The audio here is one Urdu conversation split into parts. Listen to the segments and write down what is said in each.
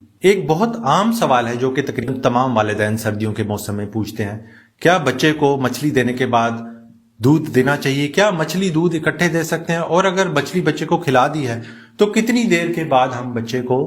ایک بہت عام سوال ہے جو کہ تقریباً تمام والدین سردیوں کے موسم میں پوچھتے ہیں، کیا بچے کو مچھلی دینے کے بعد دودھ دینا چاہیے؟ کیا مچھلی دودھ اکٹھے دے سکتے ہیں؟ اور اگر مچھلی بچے کو کھلا دی ہے تو کتنی دیر کے بعد ہم بچے کو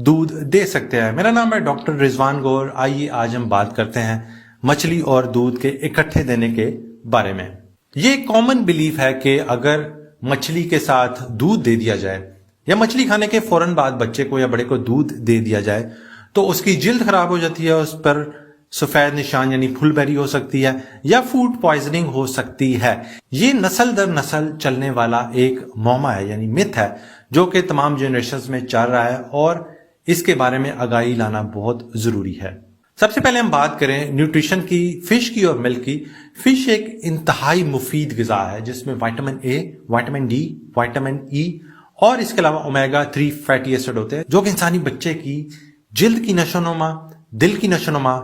دودھ دے سکتے ہیں؟ میرا نام ہے ڈاکٹر رضوان گور۔ آئیے آج ہم بات کرتے ہیں مچھلی اور دودھ کے اکٹھے دینے کے بارے میں۔ یہ ایک کامن بلیف ہے کہ اگر مچھلی کے ساتھ دودھ دے دیا جائے یا مچھلی کھانے کے فوراً بعد بچے کو یا بڑے کو دودھ دے دیا جائے تو اس کی جلد خراب ہو جاتی ہے، اس پر سفید نشان یعنی پھل بیری ہو سکتی ہے یا فوڈ پوائزننگ ہو سکتی ہے۔ یہ نسل در نسل چلنے والا ایک معمہ ہے یعنی متھ ہے جو کہ تمام جنریشنز میں چل رہا ہے اور اس کے بارے میں آگاہی لانا بہت ضروری ہے۔ سب سے پہلے ہم بات کریں نیوٹریشن کی، فش کی اور ملک کی۔ فش ایک انتہائی مفید غذا ہے جس میں vitamin A, vitamin D, vitamin E اور اس کے علاوہ اومیگا 3 فیٹی ایسڈ ہوتے ہیں جو کہ انسانی بچے کی جلد کی نشو و نما، دل کی نشو و نما،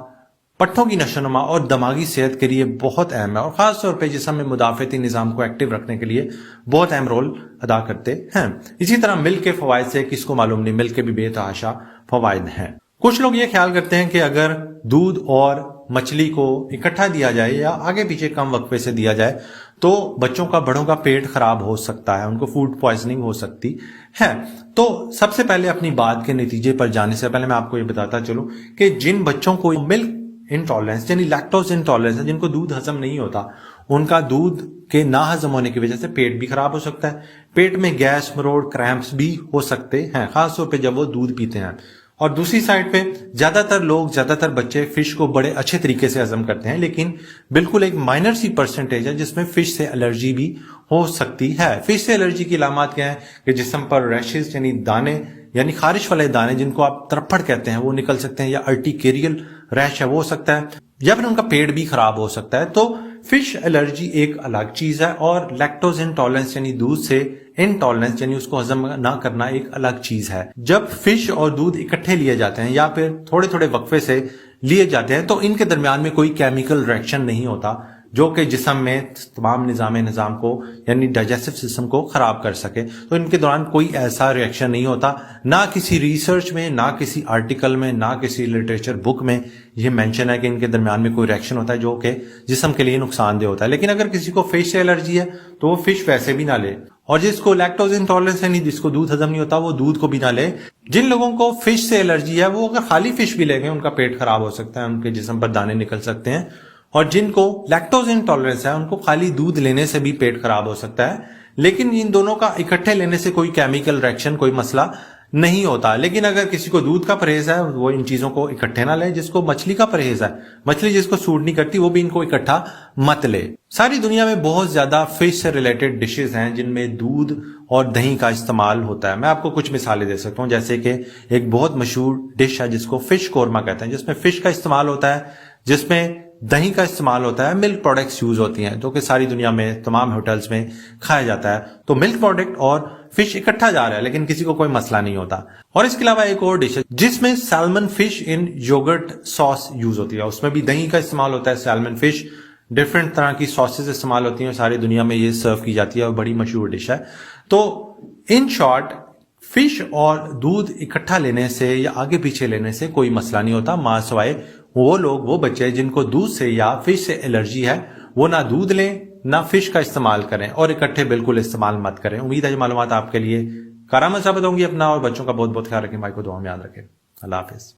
پٹھوں کی نشو و نما اور دماغی صحت کے لیے بہت اہم ہے اور خاص طور پہ جسم میں مدافعتی نظام کو ایکٹیو رکھنے کے لیے بہت اہم رول ادا کرتے ہیں۔ اسی طرح ملک کے فوائد سے کس کو معلوم نہیں، ملک کے بھی بے تحاشا فوائد ہیں۔ کچھ لوگ یہ خیال کرتے ہیں کہ اگر دودھ اور مچھلی کو اکٹھا دیا جائے یا آگے پیچھے کم وقفے سے دیا جائے تو بچوں کا، بڑوں کا پیٹ خراب ہو سکتا ہے، ان کو فوڈ پوائزننگ ہو سکتی ہے۔ تو سب سے پہلے اپنی بات کے نتیجے پر جانے سے پہلے میں آپ کو یہ بتاتا چلوں کہ جن بچوں کو ملک انٹالرنس یعنی لیکٹوز انٹالرنس ہے، جن کو دودھ ہضم نہیں ہوتا، ان کا دودھ کے نہ ہضم ہونے کی وجہ سے پیٹ بھی خراب ہو سکتا ہے، پیٹ میں گیس، مروڑ، کریمپس بھی ہو سکتے ہیں، خاص طور پہ جب وہ دودھ پیتے ہیں۔ اور دوسری سائڈ پہ زیادہ تر بچے فش کو بڑے اچھے طریقے سے ہضم کرتے ہیں، لیکن بالکل ایک مائنر سی پرسنٹیج ہے جس میں فش سے الرجی بھی ہو سکتی ہے۔ فش سے الرجی کی علامات کیا ہیں کہ جسم پر ریشز یعنی دانے، یعنی خارش والے دانے جن کو آپ ترپھڑ کہتے ہیں، وہ نکل سکتے ہیں، یا ارٹیکیریل ریش ہے وہ ہو سکتا ہے، یا پھر ان کا پیٹ بھی خراب ہو سکتا ہے۔ تو فش الرجی ایک الگ چیز ہے اور لیکٹوز انٹالرنس یعنی دودھ سے انٹالرنس یعنی اس کو ہضم نہ کرنا ایک الگ چیز ہے۔ جب فش اور دودھ اکٹھے لیے جاتے ہیں یا پھر تھوڑے تھوڑے وقفے سے لیے جاتے ہیں تو ان کے درمیان میں کوئی کیمیکل ریئیکشن نہیں ہوتا جو کہ جسم میں تمام نظام کو یعنی ڈائجسٹو سسٹم کو خراب کر سکے۔ تو ان کے دوران کوئی ایسا ریئیکشن نہیں ہوتا، نہ کسی ریسرچ میں، نہ کسی آرٹیکل میں، نہ کسی لٹریچر بک میں یہ مینشن ہے کہ ان کے درمیان میں کوئی ریئیکشن ہوتا ہے جو کہ جسم کے لیے نقصان دہ ہوتا ہے۔ لیکن اگر کسی کو فش سے الرجی ہے تو وہ فش ویسے بھی نہ لے، اور جس کو لیکٹوز انٹالرنس یعنی جس کو دودھ ہضم نہیں ہوتا وہ دودھ کو بھی نہ لے۔ جن لوگوں کو فش سے الرجی ہے وہ اگر خالی فش بھی لے گئے ان کا پیٹ خراب ہو سکتا ہے، ان کے جسم پر دانے نکل سکتے ہیں، اور جن کو لیکٹوز انٹالرنس ہے ان کو خالی دودھ لینے سے بھی پیٹ خراب ہو سکتا ہے، لیکن ان دونوں کا اکٹھے لینے سے کوئی کیمیکل ریئیکشن، کوئی مسئلہ نہیں ہوتا۔ لیکن اگر کسی کو دودھ کا پرہیز ہے وہ ان چیزوں کو اکٹھے نہ لے، جس کو مچھلی کا پرہیز ہے، مچھلی جس کو سوٹ نہیں کرتی، وہ بھی ان کو اکٹھا مت لے۔ ساری دنیا میں بہت زیادہ فش سے ریلیٹڈ ڈشز ہیں جن میں دودھ اور دہی کا استعمال ہوتا ہے۔ میں آپ کو کچھ مثالیں دے سکتا ہوں، جیسے کہ ایک بہت مشہور ڈش ہے جس کو فش قورمہ کہتے ہیں، جس میں فش کا استعمال ہوتا ہے، جس میں دہی کا استعمال ہوتا ہے، ملک پروڈکٹس یوز ہوتی ہیں جو کہ ساری دنیا میں تمام ہوٹلز میں کھایا جاتا ہے۔ تو ملک پروڈکٹ اور فش اکٹھا جا رہا ہے لیکن کسی کو کوئی مسئلہ نہیں ہوتا۔ اور اس کے علاوہ ایک اور ڈش ہے جس میں سیلمن فش ان یوگرٹ ساس یوز ہوتی ہے، اس میں بھی دہی کا استعمال ہوتا ہے، سیلمن فش، ڈفرنٹ طرح کی ساسز استعمال ہوتی ہیں، ساری دنیا میں یہ سرو کی جاتی ہے اور بڑی مشہور ڈش ہے۔ تو ان شارٹ فش اور دودھ اکٹھا لینے سے یا آگے پیچھے لینے سے کوئی مسئلہ نہیں ہوتا، ماں سوائے وہ بچے جن کو دودھ سے یا فش سے الرجی ہے وہ نہ دودھ لیں نہ فش کا استعمال کریں اور اکٹھے بالکل استعمال مت کریں۔ امید ہے یہ معلومات آپ کے لیے کارآمد ثابت ہوں گی۔ اپنا اور بچوں کا بہت بہت خیال رکھیں، مائی کو دعا میں یاد رکھیں۔ اللہ حافظ۔